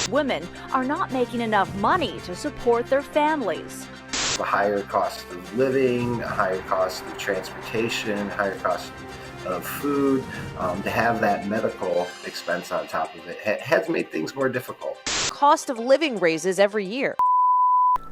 Women are not making enough money to support their families. A higher cost of living, a higher cost of transportation, higher cost of food, to have that medical expense on top of it has made things more difficult. Cost of living raises every year.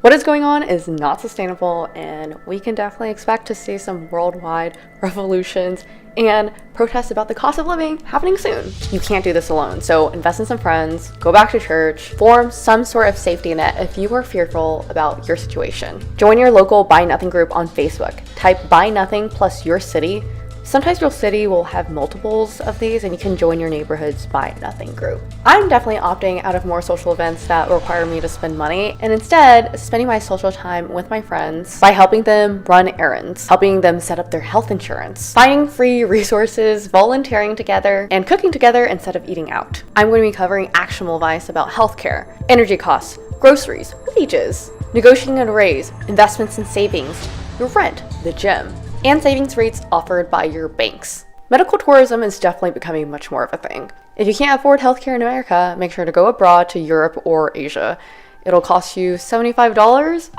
What is going on is not sustainable, and we can definitely expect to see some worldwide revolutions and protests about the cost of living happening soon. You can't do this alone, so invest in some friends, go back to church, form some sort of safety net if you are fearful about your situation. Join your local Buy Nothing group on Facebook. Type Buy Nothing plus your city. Sometimes your city will have multiples of these, and you can join your neighborhood's Buy Nothing group. I'm definitely opting out of more social events that require me to spend money, and instead spending my social time with my friends by helping them run errands, helping them set up their health insurance, finding free resources, volunteering together, and cooking together instead of eating out. I'm going to be covering actionable advice about healthcare, energy costs, groceries, wages, negotiating a raise, investments and savings, your rent, the gym, and savings rates offered by your banks. Medical tourism is definitely becoming much more of a thing. If you can't afford healthcare in America, make sure to go abroad to Europe or Asia. It'll cost you $75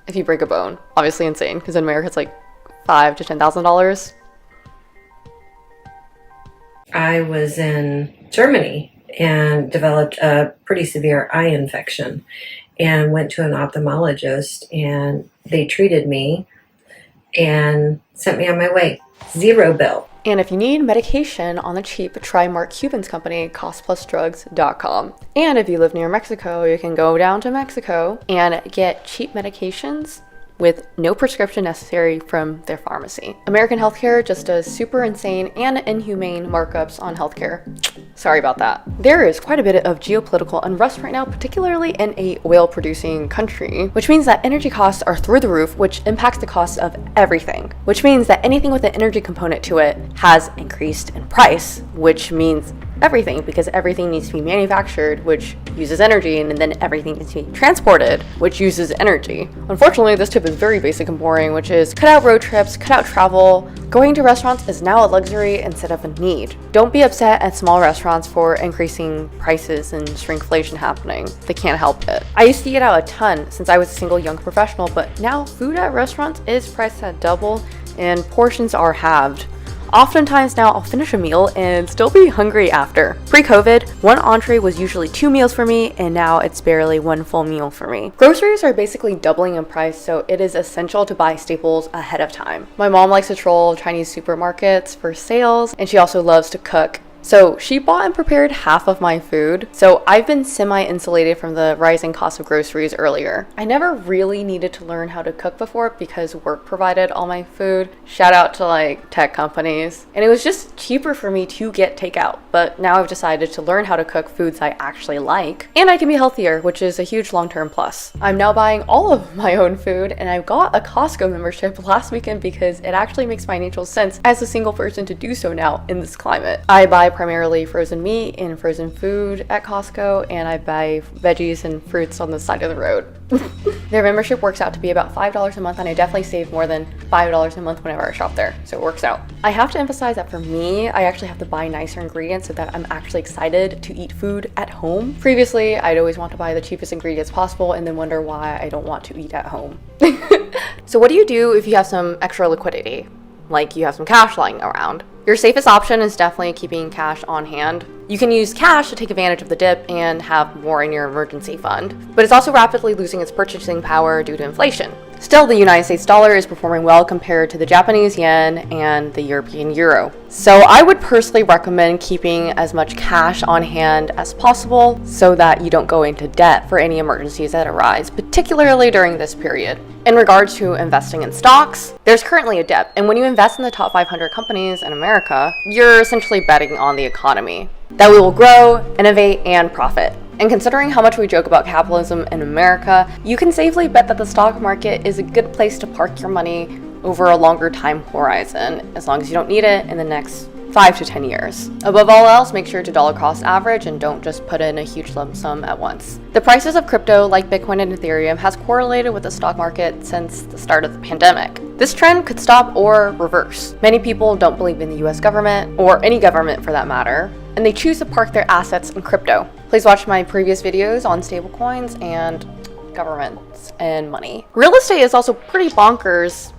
if you break a bone. Obviously insane, because in America it's like $5,000 to $10,000. I was in Germany and developed a pretty severe eye infection and went to an ophthalmologist, and they treated me and sent me on my way. Zero bill. And if you need medication on the cheap, try Mark Cuban's company, costplusdrugs.com. And if you live near Mexico, you can go down to Mexico and get cheap medications with no prescription necessary from their pharmacy. American healthcare just does super insane and inhumane markups on healthcare. Sorry about that. There is quite a bit of geopolitical unrest right now, particularly in a oil-producing country, which means that energy costs are through the roof, which impacts the cost of everything, which means that anything with an energy component to it has increased in price, which means everything, because everything needs to be manufactured, which uses energy, and then everything needs to be transported, which uses energy. Unfortunately, this tip is very basic and boring, which is cut out road trips, cut out travel. Going to restaurants is now a luxury instead of a need. Don't be upset at small restaurants for increasing prices and shrinkflation happening. They can't help it. I used to eat out a ton since I was a single young professional, but now food at restaurants is priced at double and portions are halved. Oftentimes now I'll finish a meal and still be hungry after. Pre-COVID, one entree was usually 2 meals for me, and now it's barely 1 full meal for me. Groceries are basically doubling in price, so it is essential to buy staples ahead of time. My mom likes to troll Chinese supermarkets for sales, and she also loves to cook. So she bought and prepared half of my food. So I've been semi-insulated from the rising cost of groceries earlier. I never really needed to learn how to cook before because work provided all my food. Shout out to like tech companies. And it was just cheaper for me to get takeout. But now I've decided to learn how to cook foods I actually like. And I can be healthier, which is a huge long-term plus. I'm now buying all of my own food, and I got a Costco membership last weekend because it actually makes financial sense as a single person to do so now in this climate. I buy primarily frozen meat and frozen food at Costco, and I buy veggies and fruits on the side of the road. Their membership works out to be about $5 a month, and I definitely save more than $5 a month whenever I shop there, so it works out. I have to emphasize that for me, I actually have to buy nicer ingredients so that I'm actually excited to eat food at home. Previously, I'd always want to buy the cheapest ingredients possible and then wonder why I don't want to eat at home. So what do you do if you have some extra liquidity? Like you have some cash lying around? Your safest option is definitely keeping cash on hand. You can use cash to take advantage of the dip and have more in your emergency fund, but it's also rapidly losing its purchasing power due to inflation. Still, the United States dollar is performing well compared to the Japanese yen and the European euro. So I would personally recommend keeping as much cash on hand as possible so that you don't go into debt for any emergencies that arise, particularly during this period. In regards to investing in stocks, there's currently a dip, and when you invest in the top 500 companies in America, you're essentially betting on the economy, that we will grow, innovate, and profit. And considering how much we joke about capitalism in America, you can safely bet that the stock market is a good place to park your money over a longer time horizon, as long as you don't need it in the next 5 to 10 years. Above all else, make sure to dollar cost average and don't just put in a huge lump sum at once. The prices of crypto, like Bitcoin and Ethereum, has correlated with the stock market since the start of the pandemic. This trend could stop or reverse. Many people don't believe in the US government, or any government for that matter, and they choose to park their assets in crypto. Please watch my previous videos on stablecoins and governments and money. Real estate is also pretty bonkers.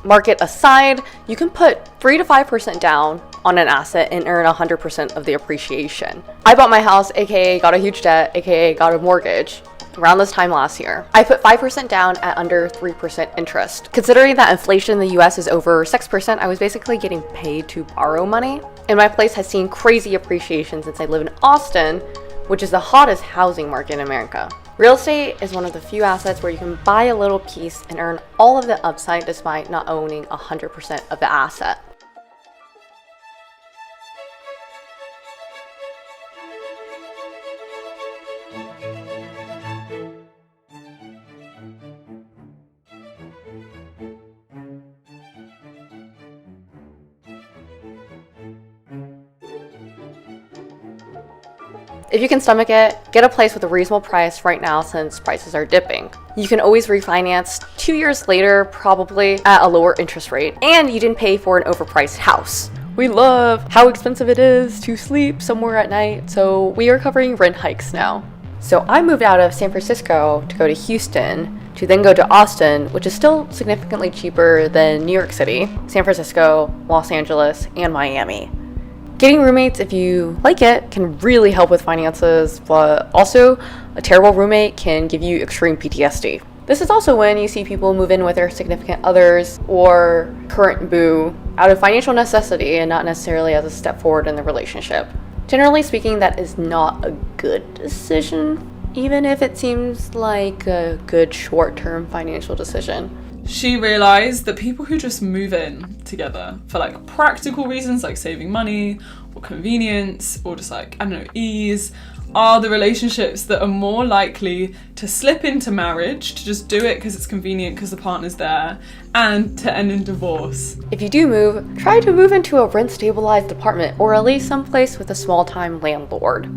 Market aside, you can put 3 to 5% down on an asset and earn 100% of the appreciation. I bought my house, aka got a huge debt, aka got a mortgage, around this time last year. I put 5% down at under 3% interest. Considering that inflation in the US is over 6%, I was basically getting paid to borrow money. And my place has seen crazy appreciation since I live in Austin, which is the hottest housing market in America. Real estate is one of the few assets where you can buy a little piece and earn all of the upside despite not owning 100% of the asset. If you can stomach it, get a place with a reasonable price right now since prices are dipping. You can always refinance 2 years later, probably at a lower interest rate, and you didn't pay for an overpriced house. We love how expensive it is to sleep somewhere at night, so we are covering rent hikes now. So I moved out of San Francisco to go to Houston, to then go to Austin, which is still significantly cheaper than New York City, San Francisco, Los Angeles, and Miami. Getting roommates, if you like it, can really help with finances, but also a terrible roommate can give you extreme PTSD. This is also when you see people move in with their significant others or current boo out of financial necessity and not necessarily as a step forward in the relationship. Generally speaking, that is not a good decision, even if it seems like a good short-term financial decision. She realized that people who just move in together for like practical reasons like saving money or convenience or just like, I don't know, ease, are the relationships that are more likely to slip into marriage, to just do it because it's convenient because the partner's there, and to end in divorce. If you do move, try to move into a rent-stabilized apartment or at least someplace with a small-time landlord.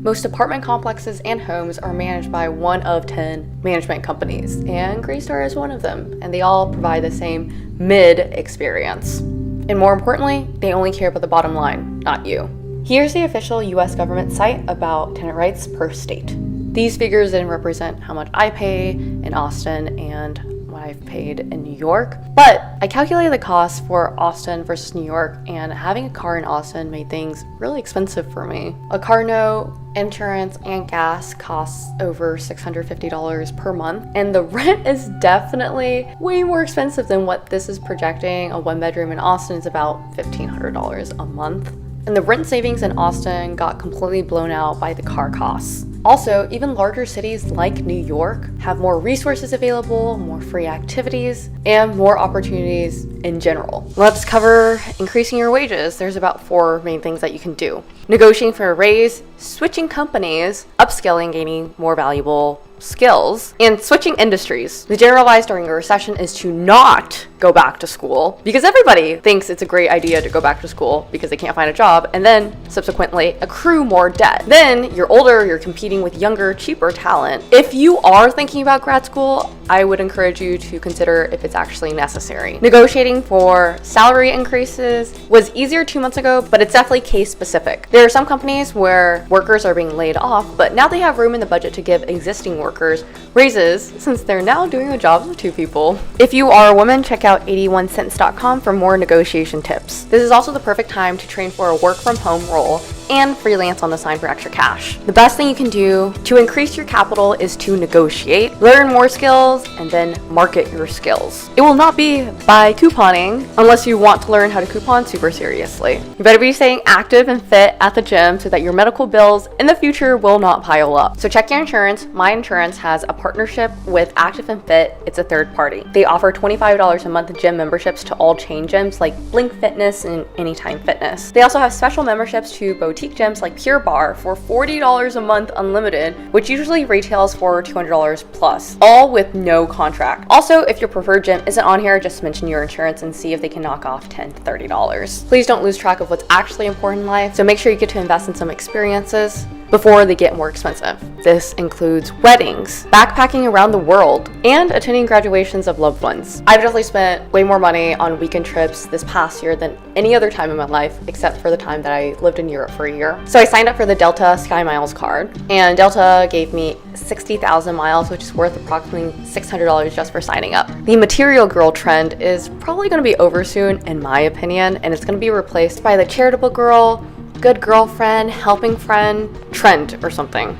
Most apartment complexes and homes are managed by one of 10 management companies, and Greystar is one of them, and they all provide the same mid experience. And more importantly, they only care about the bottom line, not you. Here's the official US government site about tenant rights per state. These figures then represent how much I pay in Austin and what I've paid in New York. But I calculated the cost for Austin versus New York, and having a car in Austin made things really expensive for me. A car note, insurance, and gas costs over $650 per month, and the rent is definitely way more expensive than what this is projecting. A one-bedroom in Austin is about $1,500 a month. And the rent savings in Austin got completely blown out by the car costs. Also, even larger cities like New York have more resources available, more free activities, and more opportunities in general. Let's cover increasing your wages. There's about 4 main things that you can do. Negotiating for a raise, switching companies, upskilling, gaining more valuable skills, and switching industries. The general advice during a recession is to not go back to school, because everybody thinks it's a great idea to go back to school because they can't find a job, and then subsequently accrue more debt. Then you're older, you're competing with younger, cheaper talent. If you are thinking about grad school, I would encourage you to consider if it's actually necessary. Negotiating for salary increases was easier 2 months ago, but it's definitely case specific. There are some companies where workers are being laid off, but now they have room in the budget to give existing workers raises since they're now doing the jobs of 2 people. If you are a woman, check out 81cents.com for more negotiation tips. This is also the perfect time to train for a work from home role and freelance on the side for extra cash. The best thing you can do to increase your capital is to negotiate, learn more skills, and then market your skills. It will not be by couponing unless you want to learn how to coupon super seriously. You better be staying active and fit at the gym so that your medical bills in the future will not pile up. So check your insurance. My insurance has a partnership with Active and Fit. It's a third party. They offer $25 a month gym memberships to all chain gyms like Blink Fitness and Anytime Fitness. They also have special memberships to boutique gyms like Pure Barre for $40 a month unlimited, which usually retails for $200 plus, all with no contract. Also, if your preferred gym isn't on here, just mention your insurance and see if they can knock off $10 to $30. Please don't lose track of what's actually important in life, so make sure you get to invest in some experiences. before they get more expensive. This includes weddings, backpacking around the world, and attending graduations of loved ones. I've definitely spent way more money on weekend trips this past year than any other time in my life, except for the time that I lived in Europe for a year. So I signed up for the Delta Sky Miles card, and Delta gave me 60,000 miles, which is worth approximately $600 just for signing up. The material girl trend is probably going to be over soon, in my opinion, and it's going to be replaced by the charitable girl, good girlfriend, helping friend trend or something.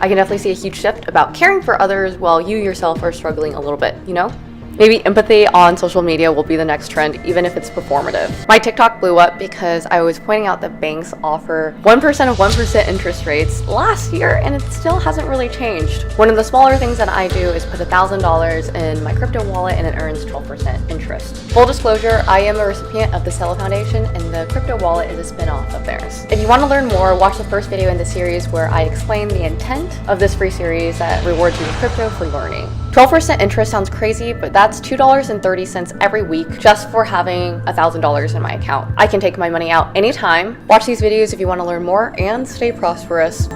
I can definitely see a huge shift about caring for others while you yourself are struggling a little bit, you know? Maybe empathy on social media will be the next trend, even if it's performative. My TikTok blew up because I was pointing out that banks offer 1% of 1% interest rates last year, and it still hasn't really changed. One of the smaller things that I do is put $1,000 in my crypto wallet, and it earns 12% interest. Full disclosure, I am a recipient of the Celo Foundation, and the crypto wallet is a spin-off of theirs. If you want to learn more, watch the first video in the series where I explain the intent of this free series that rewards you with crypto for learning. 12% interest sounds crazy, but that's $2.30 every week just for having $1,000 in my account. I can take my money out anytime. Watch these videos if you want to learn more, and stay prosperous.